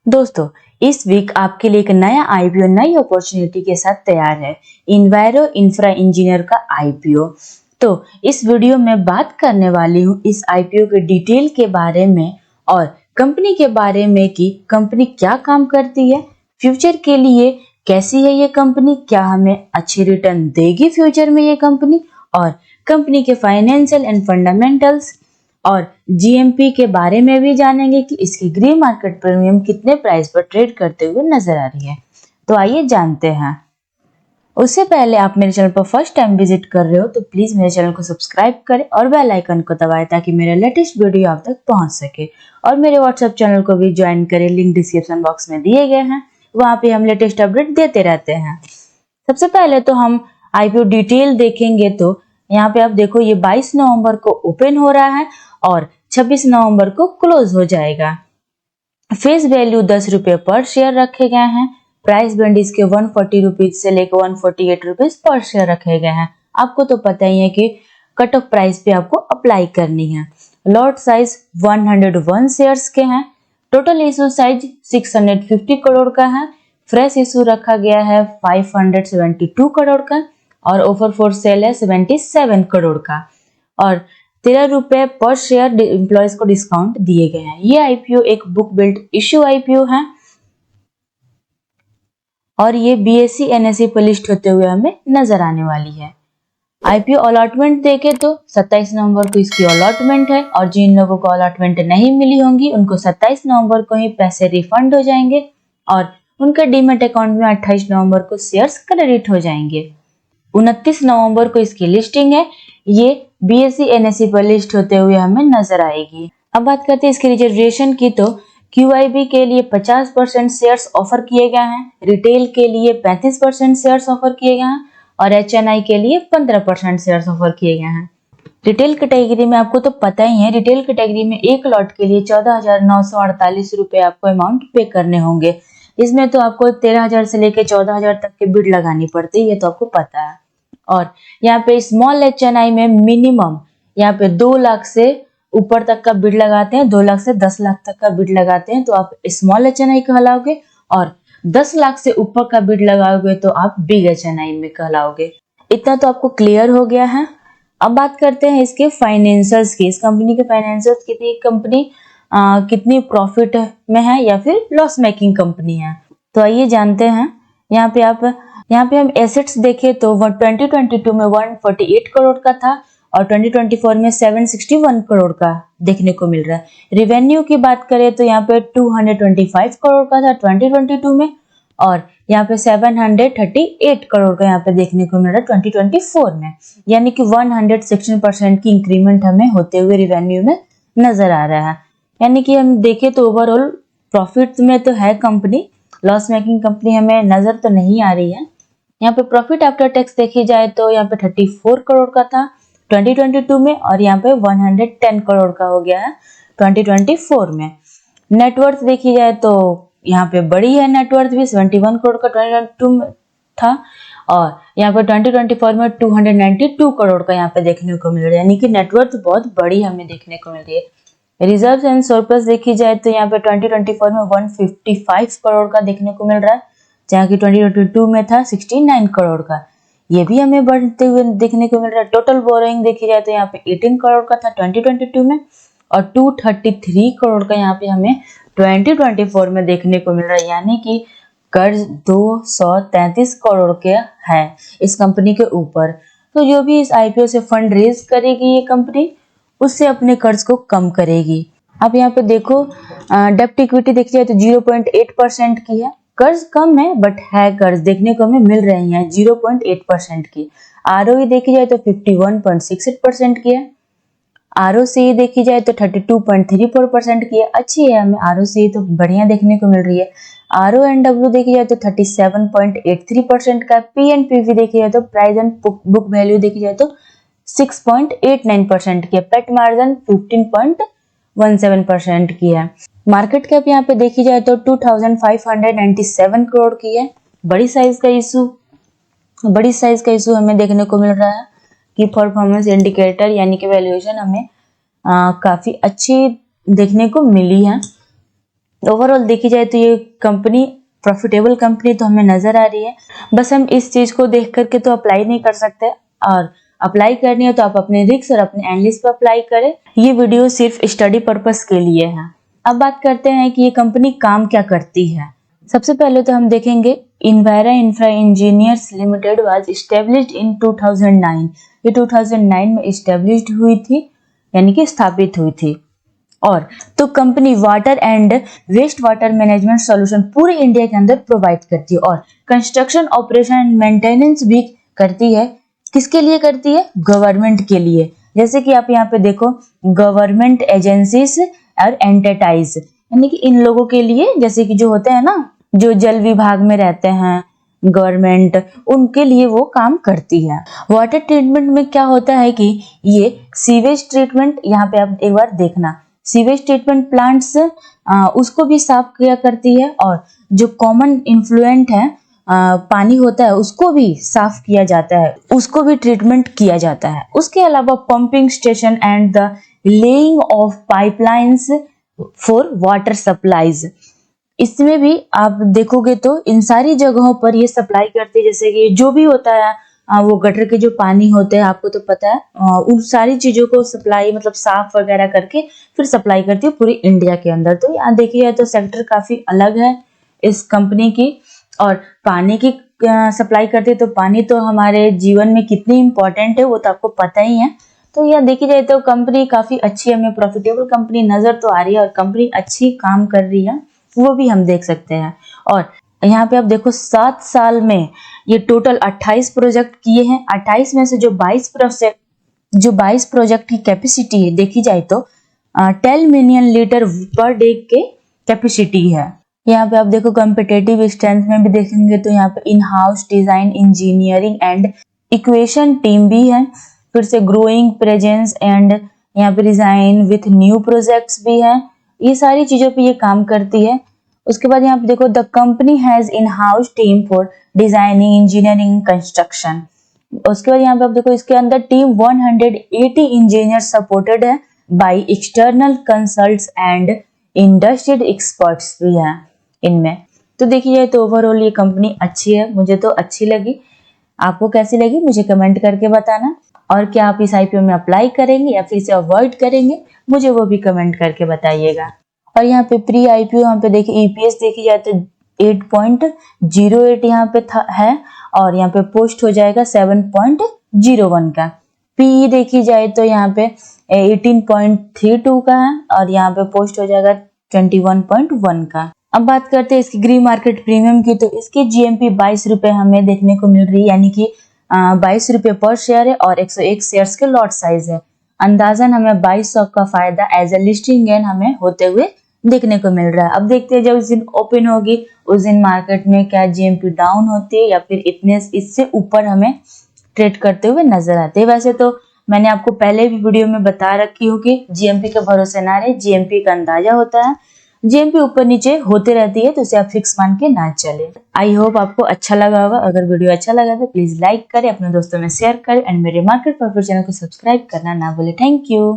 दोस्तों, इस वीक आपके लिए एक नया आईपीओ नई अपॉर्चुनिटी के साथ तैयार है। इन्वायरो इंफ्रा इंजीनियर का आईपीओ। तो इस वीडियो में बात करने वाली हूँ इस आईपीओ के डिटेल के बारे में और कंपनी के बारे में कि कंपनी क्या काम करती है, फ्यूचर के लिए कैसी है ये कंपनी, क्या हमें अच्छी रिटर्न देगी फ्यूचर में ये कंपनी, और कंपनी के फाइनेंशियल एंड फंडामेंटल्स और जीएमपी के बारे में भी जानेंगे कि इसकी ग्रे मार्केट प्रीमियम कितने प्राइस पर ट्रेड करते हुए नजर आ रही है। तो आइए जानते हैं। उससे पहले आप मेरे चैनल पर फर्स्ट टाइम विजिट कर रहे हो तो प्लीज मेरे चैनल को सब्सक्राइब करें और बेल आइकन को दबाएं ताकि मेरे लेटेस्ट वीडियो आप तक पहुंच सके, और मेरे व्हाट्सएप चैनल को भी ज्वाइन करें, लिंक डिस्क्रिप्शन बॉक्स में दिए गए हैं, वहां पे हम लेटेस्ट अपडेट देते रहते हैं। सबसे पहले तो हम आईपीओ डिटेल देखेंगे। तो यहाँ पे आप देखो, ये 22 नवंबर को ओपन हो रहा है और 26 नवंबर को क्लोज हो जाएगा। फेस वैल्यू 10 रुपए पर शेयर रखे गए हैं। प्राइस बैंड इसके 140 रुपीज से लेकर 148 रुपीज पर शेयर रखे गए हैं। आपको तो पता ही है कि कट ऑफ प्राइस पे आपको अप्लाई करनी है। लॉट साइज 101 शेयर्स के हैं। टोटल इशू साइज 650 करोड़ का है। फ्रेश इशू रखा गया है 572 करोड़ का और ऑफर फॉर सेल है 77 करोड़ का, और 13 रुपए पर शेयर एम्प्लॉयज को डिस्काउंट दिए गए हैं। ये आईपीओ एक बुक बिल्ड इश्यू आईपीओ है और ये बीएसई एनएसई पर लिस्ट होते हुए हमें नजर आने वाली है। आईपीओ अलॉटमेंट देखे तो 27 नवंबर को इसकी अलॉटमेंट है, और जिन लोगों को अलॉटमेंट नहीं मिली होंगी उनको 27 नवंबर को ही पैसे रिफंड हो जाएंगे और उनके डीमेट अकाउंट में 28 नवंबर को शेयर्स क्रेडिट हो जाएंगे। 29 नवंबर को इसकी लिस्टिंग है। ये बीएसई एनएसई पर लिस्ट होते हुए हमें नजर आएगी। अब बात करते हैं इसके रिजर्वेशन की। तो क्यूआईबी के लिए 50% शेयर्स ऑफर किए गए हैं, रिटेल के लिए 35% शेयर्स ऑफर किए गए हैं और एचएनआई के लिए 15% शेयर्स ऑफर किए गए हैं। रिटेल कैटेगरी में आपको तो पता ही है, रिटेल कैटेगरी में एक लॉट के लिए 14,948 रुपए आपको अमाउंट पे करने होंगे। इसमें तो आपको 13,000 से लेकर 14,000 तक के बिड लगानी पड़ती है, ये तो आपको पता है। और यहाँ पे स्मॉल एचएनआई में मिनिमम यहाँ पे 2 लाख से ऊपर तक का बिड लगाते हैं, 2 लाख से 10 लाख तक का बिड लगाते हैं तो आप स्मॉल एचएनआई कहलाओगे, और 10 लाख से ऊपर का बिड लगाओगे तो आप बिग एचएनआई में कहलाओगे। इतना तो आपको क्लियर हो गया है। अब बात करते हैं इसके फाइनेंशियल्स की। इस कंपनी के फाइनेंशियल्स कितनी कंपनी कितनी प्रॉफिट में है या फिर लॉस मेकिंग कंपनी है, तो आइए जानते हैं। यहाँ पे हम एसेट्स देखें तो 2022 में 148 करोड़ का था और 2024 में 761 करोड़ का देखने को मिल रहा है। रिवेन्यू की बात करें तो यहाँ पे 225 करोड़ का था 2022 में, और यहाँ पे 738 करोड़ का यहाँ पे देखने को मिल रहा है 2024 में, यानी कि 116% की इंक्रीमेंट हमें होते हुए रिवेन्यू में नजर आ रहा है। यानी कि हम देखें तो ओवरऑल प्रॉफिट में तो है कंपनी, लॉस मेकिंग कंपनी हमें नजर तो नहीं आ रही है। यहाँ पे प्रॉफिट आफ्टर टैक्स देखी जाए तो यहाँ पे 34 करोड़ का था 2022 में और यहाँ पे 110 करोड़ का हो गया है 2024 में। नेटवर्थ देखी जाए तो यहाँ पे बड़ी है, नेटवर्थ भी 71 करोड़ का 2022 में था और यहाँ पे 2024 में 292 करोड़ का यहाँ पे देखने को मिल रहा है, यानी कि नेटवर्थ बहुत बड़ी हमें देखने को मिल रही है। रिजर्व्स एंड सरप्लस देखी जाए तो यहाँ पे 2024 में 155 करोड़ का देखने को मिल रहा है, जहाँ की 2022 में था 69 करोड़ का। ये भी हमें बढ़ते हुए देखने को मिल रहा है। टोटल बोरोइंग देखी जाए तो यहाँ पे 18 करोड़ का था 2022 में और 233 करोड़ का यहाँ पे हमें 2024 में देखने को मिल रहा है, यानी कि कर्ज 233 करोड़ के है इस कंपनी के ऊपर। तो जो भी इस आईपीओ से फंड रेज करेगी ये कंपनी, उससे अपने कर्ज को कम करेगी। अब यहाँ पे देखो, डेप्ट इक्विटी देखी जाए तो 0.8% की है। कर्ज कम है बट है कर्ज देखने को हमें मिल रही है 0.8% की। आरओई देखी जाए तो 51.68% की है। आरओसी देखी जाए तो 32.34% की है, अच्छी है, हमें आरओसी तो बढ़िया देखने को मिल रही है। आरओएनडब्ल्यू देखी जाए तो 37.83% का। पीएनपीवी देखी जाए तो प्राइस एंड बुक वैल्यू देखी जाए तो 6.89% की है। पेट मार्जिन 15.17% की है। मार्केट कैप यहाँ पे देखी जाए तो 2597 करोड़ की है। बड़ी साइज का इशू हमें देखने को मिल रहा है कि परफॉर्मेंस इंडिकेटर यानी कि वैल्यूएशन हमें काफी अच्छी देखने को मिली है। ओवरऑल देखी जाए तो ये कंपनी प्रॉफिटेबल कंपनी तो हमें नजर आ रही है। बस हम इस चीज को देख करके तो अप्लाई नहीं कर सकते, और अप्लाई करनी है तो आप अपने रिस्क और अपने एनालिस्ट पर अप्लाई करें। ये वीडियो सिर्फ स्टडी पर्पस के लिए है। अब बात करते हैं कि ये कंपनी काम क्या करती है। सबसे पहले तो हम देखेंगे Enviro Infra Engineers Limited was established in 2009। ये 2009 में एस्टेब्लिश्ड हुई थी, यानी कि स्थापित हुई थी। और तो company water and waste water management solution पूरे इंडिया के अंदर प्रोवाइड करती है, और कंस्ट्रक्शन ऑपरेशन एंड मेंटेनेंस भी करती है। किसके लिए करती है? गवर्नमेंट के लिए। जैसे कि आप यहाँ पे देखो, गवर्नमेंट एजेंसीज और एंटिटीज, यानी कि इन लोगों के लिए, जैसे कि जो होते हैं ना, जो जल विभाग में रहते हैं गवर्नमेंट, उनके लिए वो काम करती है। वाटर ट्रीटमेंट में क्या होता है कि ये सीवेज ट्रीटमेंट, यहाँ पे आप एक बार देखना, सीवेज ट्रीटमेंट प्लांट्स उसको भी साफ किया करती है, और जो कॉमन इन्फ्लुएंट है पानी होता है उसको भी साफ किया जाता है, उसको भी ट्रीटमेंट किया जाता है। उसके अलावा pumping station and the laying of pipelines for water supplies, इसमें भी आप देखोगे तो इन सारी जगहों पर ये सप्लाई करती है। जैसे कि जो भी होता है वो गटर के जो पानी होते हैं, आपको तो पता है, उन सारी चीजों को सप्लाई मतलब साफ वगैरह करके फिर सप्लाई करती है पूरी इंडिया के अंदर। तो यहाँ देखिए जाए तो सेक्टर काफी अलग है इस कंपनी की। और पानी की सप्लाई करती है, तो पानी तो हमारे जीवन में कितनी इंपॉर्टेंट है वो तो आपको पता ही है। तो यह देखी जाए तो कंपनी काफी अच्छी, हमें प्रॉफिटेबल कंपनी नजर तो आ रही है, और कंपनी अच्छी काम कर रही है वो भी हम देख सकते हैं। और यहाँ पे आप देखो 7 साल में ये टोटल 28 प्रोजेक्ट किए हैं। 28 में से जो 22 प्रोजेक्ट की कैपेसिटी है देखी जाए तो 10 मिलियन लीटर पर डे के कैपेसिटी है। यहाँ पे आप देखो कॉम्पिटेटिव स्ट्रेंथ में भी देखेंगे तो यहाँ पे in house design engineering and equation team भी है। फिर से ग्रोइंग प्रेजेंस एंड यहाँ पे डिजाइन विथ न्यू प्रोजेक्ट्स भी है। ये सारी चीजों पे ये काम करती है। उसके बाद यहाँ पे देखो the company has in house team for designing engineering construction. उसके बाद यहाँ पे आप देखो इसके अंदर टीम 180 इंजीनियर सपोर्टेड है by external consults and industrial experts भी हैं इनमें। तो देखिए जाए तो ओवरऑल ये कंपनी अच्छी है, मुझे तो अच्छी लगी। आपको कैसी लगी मुझे कमेंट करके बताना, और क्या आप इस आईपीओ में अप्लाई करेंगे या फिर इसे अवॉइड करेंगे मुझे वो भी कमेंट करके बताइएगा। और यहाँ पे प्री आईपीओ यहाँ पे देखिए ईपीएस देखी जाए तो 8.08 यहाँ पे है, और यहाँ पे पोस्ट हो जाएगा 7.01 का। पीई देखी जाए तो यहाँ पे 18.32 का है, और यहाँ पे पोस्ट हो जाएगा 21.1 का। अब बात करते हैं इसकी ग्री मार्केट प्रीमियम की, तो इसकी जीएमपी 22 रुपए हमें देखने को मिल रही है, यानी कि 22 रुपए पर शेयर है, और 101 शेयर्स के लॉट साइज है। अंदाजन हमें 2200 का फायदा एज ए लिस्टिंग गेन हमें होते हुए देखने को मिल रहा है। अब देखते हैं जब उस दिन ओपन होगी उस दिन मार्केट में क्या जीएमपी डाउन होती है या फिर इतने इससे ऊपर हमें ट्रेड करते हुए नजर आते हैं। वैसे तो मैंने आपको पहले भी वीडियो में बता रखी हूँ कि जीएमपी के भरोसे ना रहे, जीएमपी का अंदाजा होता है, जीएमपी ऊपर नीचे होते रहती है, तो उसे आप फिक्स मान के ना चले। आई होप आपको अच्छा लगा होगा। अगर वीडियो अच्छा लगा तो प्लीज लाइक करें, अपने दोस्तों में शेयर करें, एंड मेरे मार्केट प्रॉफिट चैनल को सब्सक्राइब करना ना भूले। Thank you.